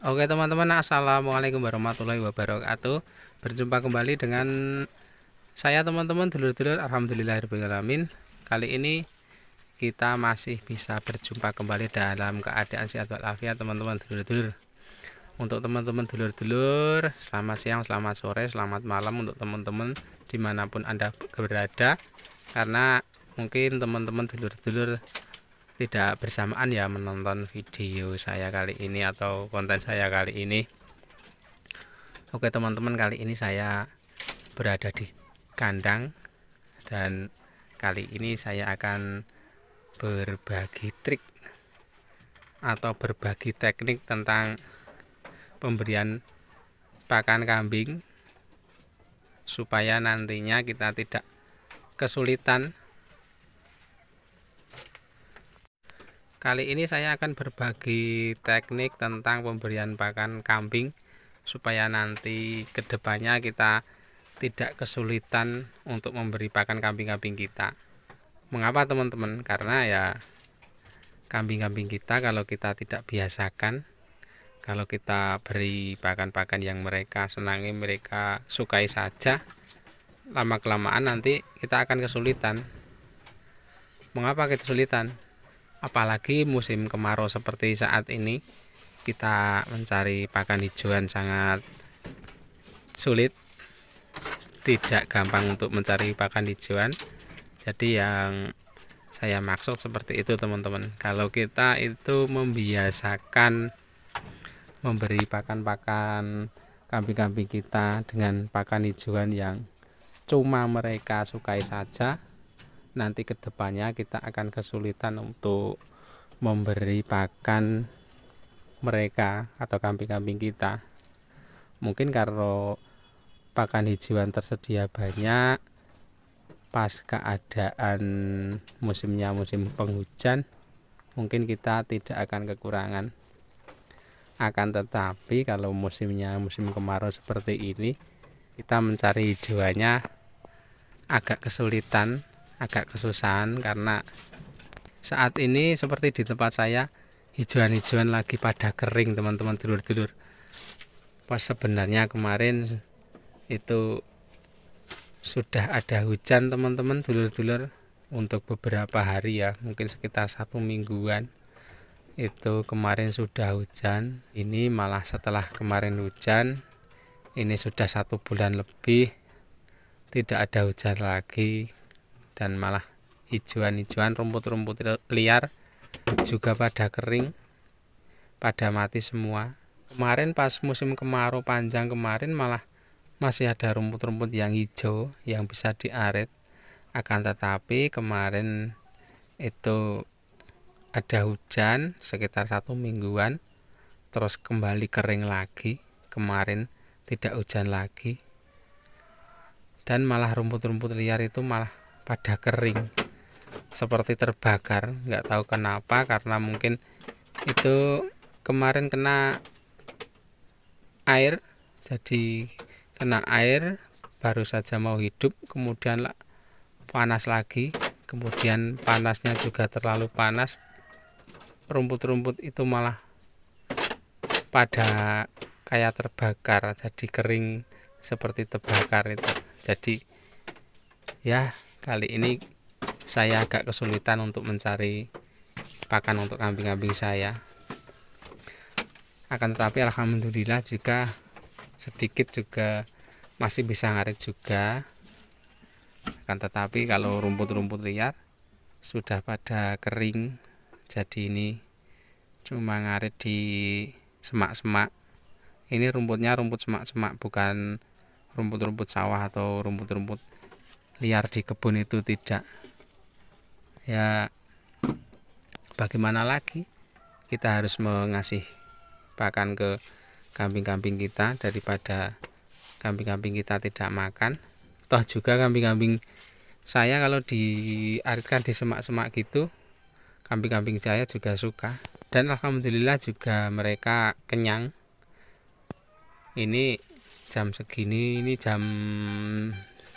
Oke teman-teman, assalamualaikum warahmatullahi wabarakatuh. Berjumpa kembali dengan saya teman-teman, dulur-dulur. Alhamdulillahirobbilalamin. Kali ini kita masih bisa berjumpa kembali dalam keadaan sehat walafiat teman-teman, dulur-dulur. Untuk teman-teman dulur-dulur, selamat siang, selamat sore, selamat malam untuk teman-teman dimanapun Anda berada. Karena mungkin teman-teman dulur-dulur tidak bersamaan ya menonton video saya kali ini atau konten saya kali ini. Oke teman-teman, kali ini saya berada di kandang dan kali ini saya akan berbagi trik atau berbagi teknik tentang pemberian pakan kambing supaya nantinya kita tidak kesulitan. Kali ini saya akan berbagi teknik tentang pemberian pakan kambing supaya nanti kedepannya kita tidak kesulitan untuk memberi pakan kambing-kambing kita. Mengapa teman-teman? Karena ya kambing-kambing kita kalau kita tidak biasakan, kalau kita beri pakan-pakan yang mereka senangi, mereka sukai saja, lama-kelamaan nanti kita akan kesulitan. Mengapa kita kesulitan? Apalagi musim kemarau seperti saat ini, kita mencari pakan hijauan sangat sulit, tidak gampang untuk mencari pakan hijauan. Jadi yang saya maksud seperti itu teman-teman. Kalau kita itu membiasakan memberi pakan-pakan kambing-kambing kita dengan pakan hijauan yang cuma mereka sukai saja, nanti kedepannya kita akan kesulitan untuk memberi pakan mereka atau kambing-kambing kita. Mungkin kalau pakan hijauan tersedia banyak, pas keadaan musimnya musim penghujan, mungkin kita tidak akan kekurangan. Akan tetapi kalau musimnya musim kemarau seperti ini, kita mencari hijauannya agak kesulitan, agak kesusahan, karena saat ini seperti di tempat saya hijauan-hijauan lagi pada kering teman-teman dulur-dulur. Pas sebenarnya kemarin itu sudah ada hujan teman-teman dulur-dulur untuk beberapa hari ya, mungkin sekitar 1 mingguan itu kemarin sudah hujan. Ini malah setelah kemarin hujan, ini sudah 1 bulan lebih tidak ada hujan lagi, dan malah hijauan-hijauan, rumput-rumput liar juga pada kering, pada mati semua. Kemarin pas musim kemarau panjang kemarin malah masih ada rumput-rumput yang hijau yang bisa diaret. Akan tetapi kemarin itu ada hujan sekitar 1 mingguan, terus kembali kering lagi. Kemarin tidak hujan lagi, dan malah rumput-rumput liar itu malah pada kering seperti terbakar. Nggak tahu kenapa, karena mungkin itu kemarin kena air, jadi kena air baru saja mau hidup, kemudian panas lagi, kemudian panasnya juga terlalu panas, rumput-rumput itu malah pada kayak terbakar, jadi kering seperti terbakar itu. Jadi ya kali ini saya agak kesulitan untuk mencari pakan untuk kambing-kambing saya. Akan tetapi alhamdulillah juga sedikit juga masih bisa ngarit juga. Akan tetapi kalau rumput-rumput liar sudah pada kering, jadi ini cuma ngarit di semak-semak. Ini rumputnya rumput semak-semak, bukan rumput-rumput sawah atau rumput-rumput liar di kebun, itu tidak. Ya bagaimana lagi, kita harus mengasih pakan ke kambing-kambing kita daripada kambing-kambing kita tidak makan. Toh juga kambing-kambing saya kalau diaritkan di semak-semak gitu, kambing-kambing saya juga suka, dan alhamdulillah juga mereka kenyang. Ini jam segini, ini jam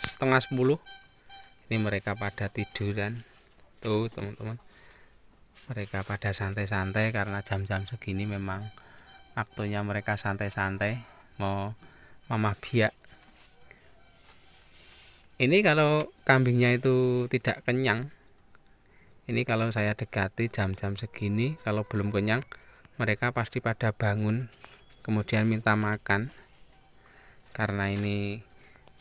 setengah 10, ini mereka pada tiduran tuh teman-teman. Mereka pada santai-santai karena jam-jam segini memang waktunya mereka santai-santai mau mamah biak. Ini kalau kambingnya itu tidak kenyang, ini kalau saya dekati jam-jam segini, kalau belum kenyang mereka pasti pada bangun kemudian minta makan. Karena ini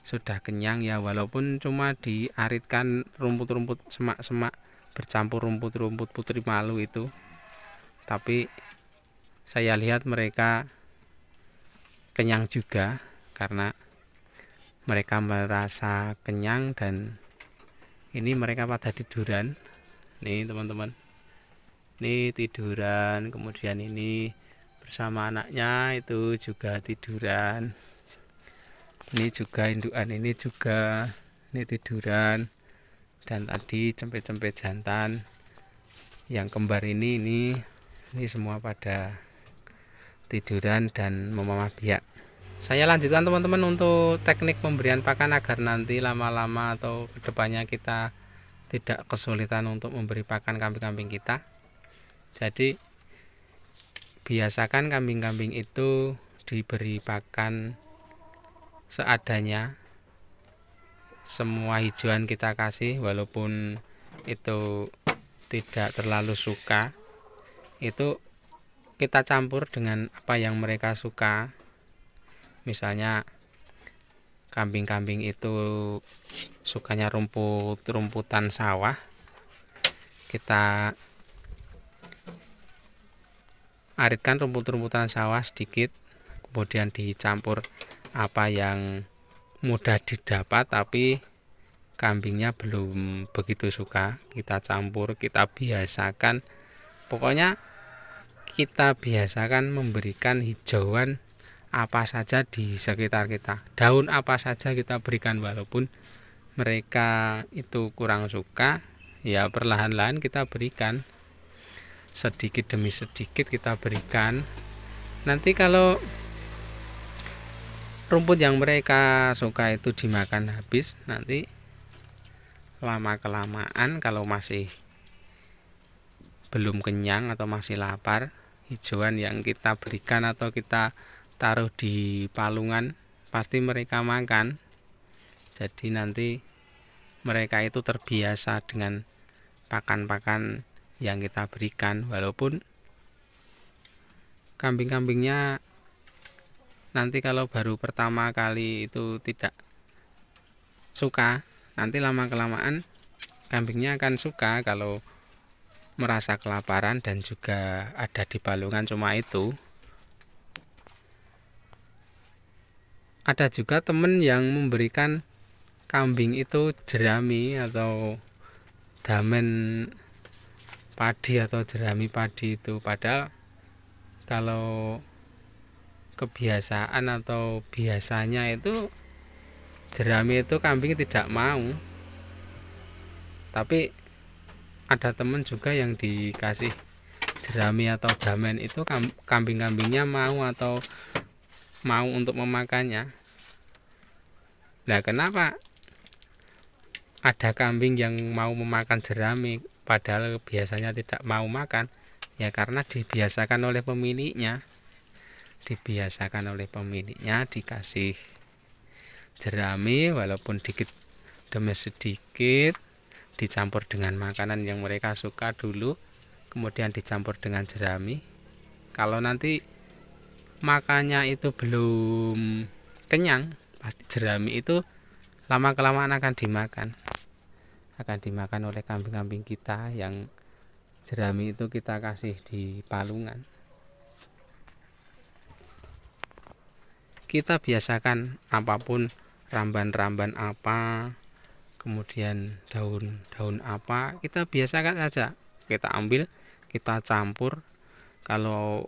sudah kenyang ya, walaupun cuma diaritkan rumput-rumput semak-semak bercampur rumput-rumput putri malu itu, tapi saya lihat mereka kenyang juga karena mereka merasa kenyang. Dan ini mereka pada tiduran nih teman-teman, ini tiduran, kemudian ini bersama anaknya itu juga tiduran, ini juga indukan, ini tiduran. Dan tadi cempet-cempet jantan yang kembar ini semua pada tiduran dan memamah biak. Saya lanjutkan teman-teman untuk teknik pemberian pakan agar nanti lama-lama atau kedepannya kita tidak kesulitan untuk memberi pakan kambing-kambing kita. Jadi biasakan kambing-kambing itu diberi pakan seadanya. Semua hijauan kita kasih, walaupun itu tidak terlalu suka, itu kita campur dengan apa yang mereka suka. Misalnya kambing-kambing itu sukanya rumputan sawah, kita aritkan rumput-rumputan sawah sedikit, kemudian dicampur apa yang mudah didapat tapi kambingnya belum begitu suka, kita campur, kita biasakan. Pokoknya kita biasakan memberikan hijauan apa saja di sekitar kita, daun apa saja kita berikan, walaupun mereka itu kurang suka, ya perlahan-lahan kita berikan, sedikit demi sedikit kita berikan. Nanti kalau rumput yang mereka suka itu dimakan habis, nanti lama-kelamaan kalau masih belum kenyang atau masih lapar, hijauan yang kita berikan atau kita taruh di palungan pasti mereka makan. Jadi nanti mereka itu terbiasa dengan pakan-pakan yang kita berikan, walaupun kambing-kambingnya nanti kalau baru pertama kali itu tidak suka, nanti lama-kelamaan kambingnya akan suka kalau merasa kelaparan dan juga ada di palungan cuma itu. Ada juga temen yang memberikan kambing itu jerami atau damen padi atau jerami padi itu, padahal kalau kebiasaan atau biasanya itu jerami itu kambing tidak mau. Tapi ada temen juga yang dikasih jerami atau damen itu kambing-kambingnya mau atau mau untuk memakannya. Nah, kenapa ada kambing yang mau memakan jerami padahal biasanya tidak mau makan? Ya karena dibiasakan oleh pemiliknya. Dikasih jerami walaupun dikit demi sedikit, dicampur dengan makanan yang mereka suka dulu, kemudian dicampur dengan jerami. Kalau nanti makannya itu belum kenyang, pasti jerami itu lama-kelamaan akan dimakan oleh kambing-kambing kita yang jerami itu kita kasih di palungan. Kita biasakan apapun, ramban-ramban apa, kemudian daun-daun apa, kita biasakan saja, kita ambil, kita campur. Kalau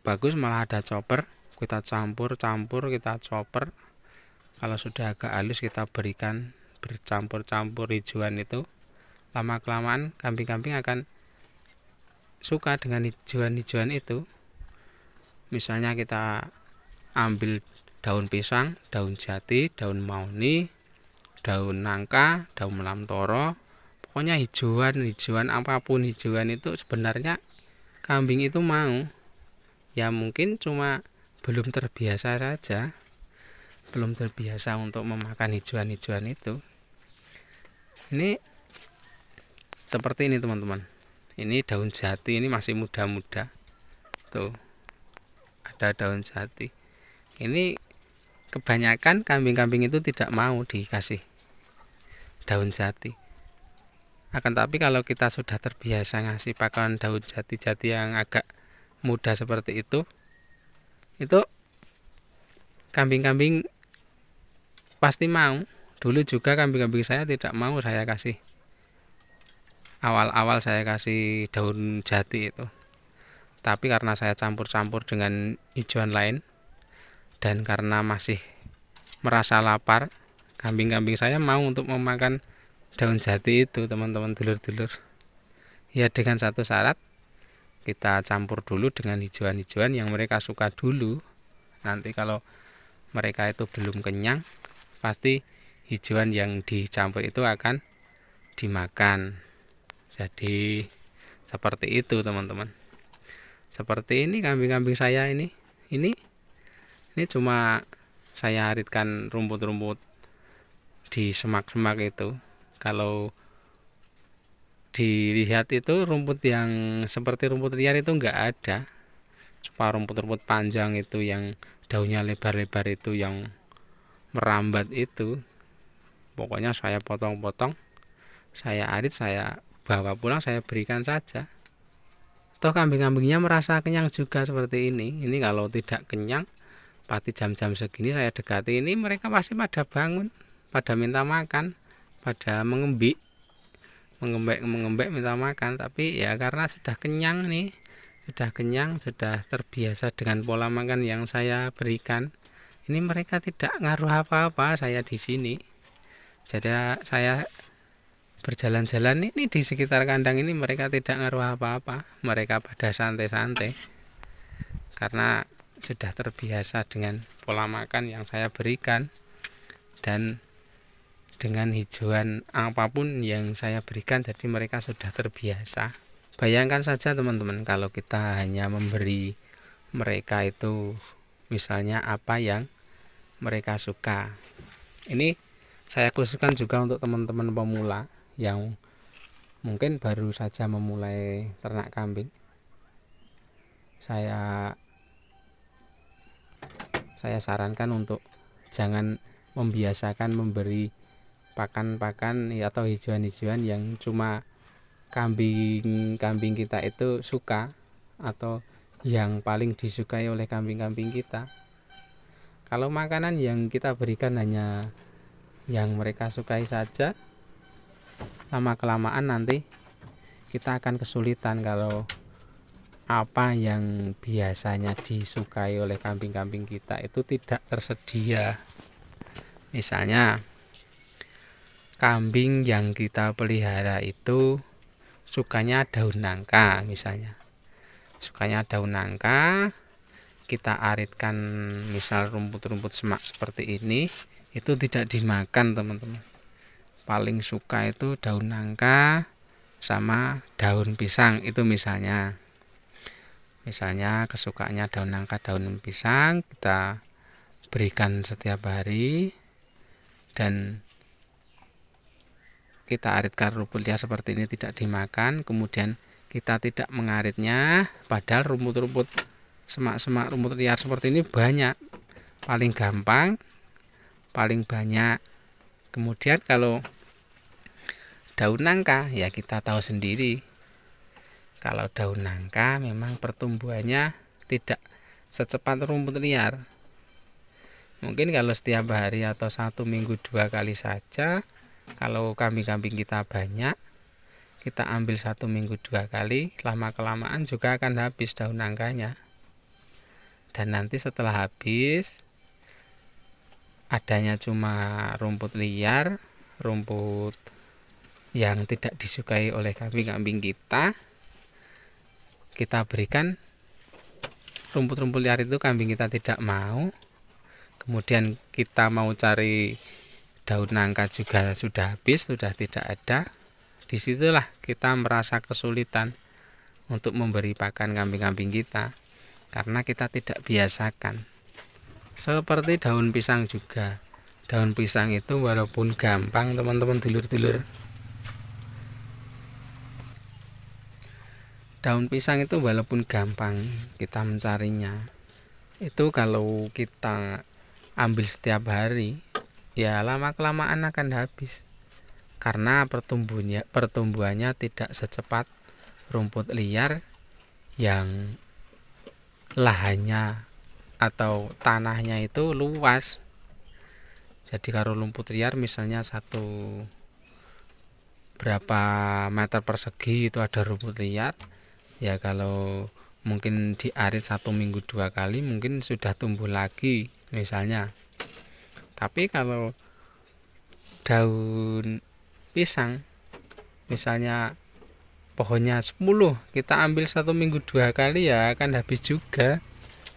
bagus malah ada chopper, kita campur, kita chopper. Kalau sudah agak halus kita berikan, bercampur-campur hijauan itu. Lama-kelamaan kambing-kambing akan suka dengan hijauan-hijauan itu. Misalnya kita ambil daun pisang, daun jati, daun mauni, daun nangka, daun lamtoro, pokoknya hijauan apapun hijauan itu sebenarnya kambing itu mau. Ya mungkin cuma belum terbiasa saja, belum terbiasa untuk memakan hijauan-hijauan itu. Ini seperti ini teman-teman, ini daun jati, ini masih muda-muda tuh, ada daun jati. Ini kebanyakan kambing-kambing itu tidak mau dikasih daun jati. Akan tapi kalau kita sudah terbiasa ngasih pakan daun jati-jati yang agak muda seperti itu kambing-kambing pasti mau. Dulu juga kambing-kambing saya tidak mau saya kasih, awal-awal saya kasih daun jati itu. Tapi karena saya campur-campur dengan hijauan lain, dan karena masih merasa lapar, kambing-kambing saya mau untuk memakan daun jati itu teman-teman dulur-dulur. Ya dengan satu syarat, kita campur dulu dengan hijauan-hijauan yang mereka suka dulu. Nanti kalau mereka itu belum kenyang, pasti hijauan yang dicampur itu akan dimakan. Jadi seperti itu teman-teman. Seperti ini kambing-kambing saya ini cuma saya aritkan rumput-rumput di semak-semak itu. Kalau dilihat itu rumput yang seperti rumput liar itu enggak ada, cuma rumput-rumput panjang itu yang daunnya lebar-lebar itu, yang merambat itu. Pokoknya saya potong-potong, saya arit, saya bawa pulang, saya berikan saja. Toh kambing-kambingnya merasa kenyang juga seperti ini. Ini kalau tidak kenyang, pasti jam-jam segini saya dekati ini mereka pasti pada bangun, pada minta makan, pada mengembik minta makan. Tapi ya karena sudah kenyang nih, sudah kenyang, sudah terbiasa dengan pola makan yang saya berikan, ini mereka tidak ngaruh apa-apa saya di sini. Jadi saya berjalan-jalan ini di sekitar kandang ini, mereka tidak ngaruh apa-apa, mereka pada santai-santai karena sudah terbiasa dengan pola makan yang saya berikan dan dengan hijauan apapun yang saya berikan. Jadi mereka sudah terbiasa. Bayangkan saja teman-teman, kalau kita hanya memberi mereka itu misalnya apa yang mereka suka. Ini saya khususkan juga untuk teman-teman pemula yang mungkin baru saja memulai ternak kambing. Saya sarankan untuk jangan membiasakan memberi pakan-pakan atau hijauan-hijauan yang cuma kambing kita itu suka atau yang paling disukai oleh kambing-kambing kita. Kalau makanan yang kita berikan hanya yang mereka sukai saja, lama-kelamaan nanti kita akan kesulitan kalau apa yang biasanya disukai oleh kambing-kambing kita itu tidak tersedia. Misalnya kambing yang kita pelihara itu sukanya daun nangka, misalnya sukanya daun nangka, kita aritkan misal rumput-rumput semak seperti ini, itu tidak dimakan teman-teman. Paling suka itu daun nangka sama daun pisang itu misalnya kesukaannya daun nangka, daun pisang, kita berikan setiap hari dan kita aritkan rumput liar seperti ini tidak dimakan. Kemudian kita tidak mengaritnya, padahal rumput-rumput semak-semak rumput liar seperti ini banyak, paling gampang, paling banyak. Kemudian kalau daun nangka, ya kita tahu sendiri, kalau daun nangka memang pertumbuhannya tidak secepat rumput liar. Mungkin kalau setiap hari atau 1 minggu 2 kali saja. Kalau kambing-kambing kita banyak, kita ambil 1 minggu 2 kali, lama-kelamaan juga akan habis daun nangkanya. Dan nanti setelah habis, adanya cuma rumput liar, rumput yang tidak disukai oleh kambing-kambing kita berikan rumput-rumput liar itu, kambing kita tidak mau. Kemudian kita mau cari daun nangka juga sudah habis, sudah tidak ada. Disitulah kita merasa kesulitan untuk memberi pakan kambing-kambing kita. karena kita tidak biasakan. Seperti daun pisang juga. Daun pisang itu walaupun gampang teman-teman dulur-dulur, daun pisang itu walaupun gampang kita mencarinya, itu kalau kita ambil setiap hari ya lama-kelamaan akan habis, karena pertumbuhannya tidak secepat rumput liar yang lahannya atau tanahnya itu luas. Jadi kalau rumput liar misalnya berapa meter persegi itu ada rumput liar, ya kalau mungkin diarit 1 minggu 2 kali mungkin sudah tumbuh lagi misalnya. Tapi kalau daun pisang misalnya pohonnya 10, kita ambil 1 minggu 2 kali ya akan habis juga.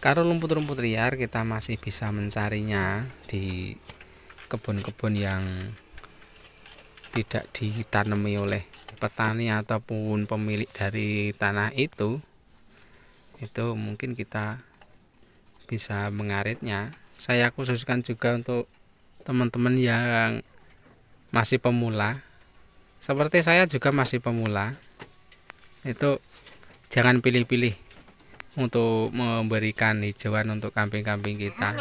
Kalau rumput-rumput liar kita masih bisa mencarinya di kebun-kebun yang tidak ditanami oleh petani ataupun pemilik dari tanah itu mungkin kita bisa mengaritnya. Saya khususkan juga untuk teman-teman yang masih pemula, seperti saya juga masih pemula, itu jangan pilih-pilih untuk memberikan hijauan untuk kambing-kambing kita,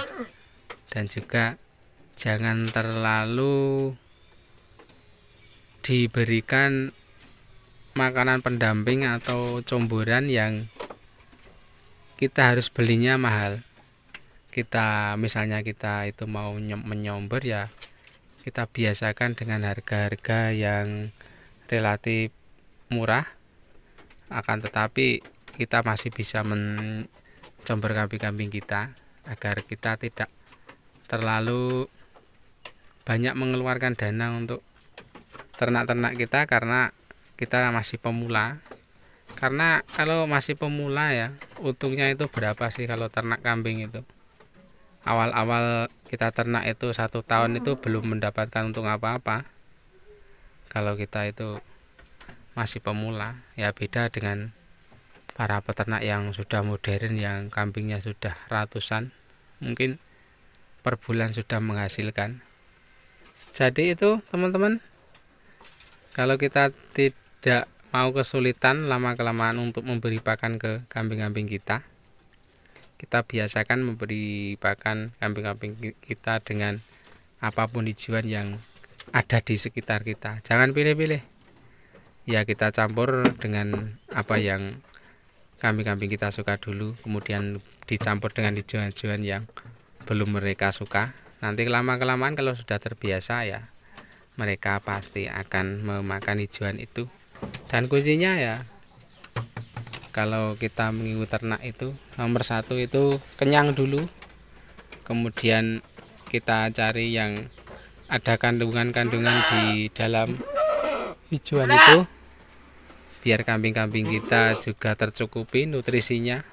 dan juga jangan terlalu diberikan makanan pendamping atau comboran yang kita harus belinya mahal. Misalnya kita itu mau menyombor, ya kita biasakan dengan harga-harga yang relatif murah, akan tetapi kita masih bisa mencombor kambing-kambing kita agar kita tidak terlalu banyak mengeluarkan dana untuk ternak-ternak kita, karena kita masih pemula. Karena kalau masih pemula ya untungnya itu berapa sih kalau ternak kambing itu? Awal-awal kita ternak itu 1 tahun itu belum mendapatkan untung apa-apa. Kalau kita itu masih pemula, ya beda dengan para peternak yang sudah modern, yang kambingnya sudah ratusan, mungkin per bulan sudah menghasilkan. Jadi itu teman-teman, kalau kita tidak mau kesulitan lama-kelamaan untuk memberi pakan ke kambing-kambing kita biasakan memberi pakan kambing-kambing kita dengan apapun hijauan yang ada di sekitar kita. Jangan pilih-pilih, ya kita campur dengan apa yang kambing-kambing kita suka dulu, kemudian dicampur dengan hijauan-hijauan yang belum mereka suka. Nanti lama-kelamaan kalau sudah terbiasa, ya mereka pasti akan memakan hijauan itu. Dan kuncinya ya, kalau kita mengikuti ternak itu nomor 1 itu kenyang dulu, kemudian kita cari yang ada kandungan-kandungan di dalam hijauan itu, biar kambing-kambing kita juga tercukupi nutrisinya.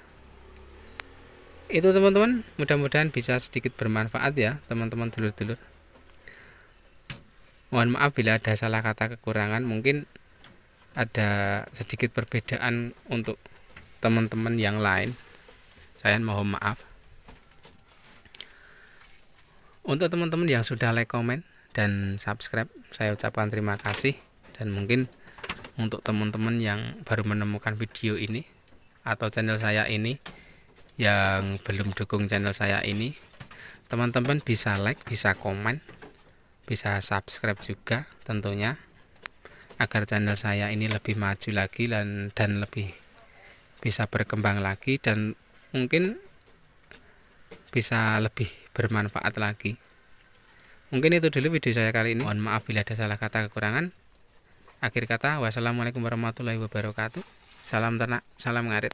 Itu teman-teman, mudah-mudahan bisa sedikit bermanfaat ya teman-teman dulur-dulur. Mohon maaf bila ada salah kata kekurangan, mungkin ada sedikit perbedaan untuk teman-teman yang lain, saya mohon maaf. Untuk teman-teman yang sudah like, komen, dan subscribe, saya ucapkan terima kasih. Dan mungkin untuk teman-teman yang baru menemukan video ini atau channel saya ini, yang belum dukung channel saya ini, teman-teman bisa like, bisa komen, bisa subscribe juga tentunya, agar channel saya ini lebih maju lagi dan lebih bisa berkembang lagi, dan mungkin bisa lebih bermanfaat lagi. Mungkin itu dulu video saya kali ini. Mohon maaf bila ada salah kata kekurangan. Akhir kata, wassalamualaikum warahmatullahi wabarakatuh. Salam ternak, salam ngarit.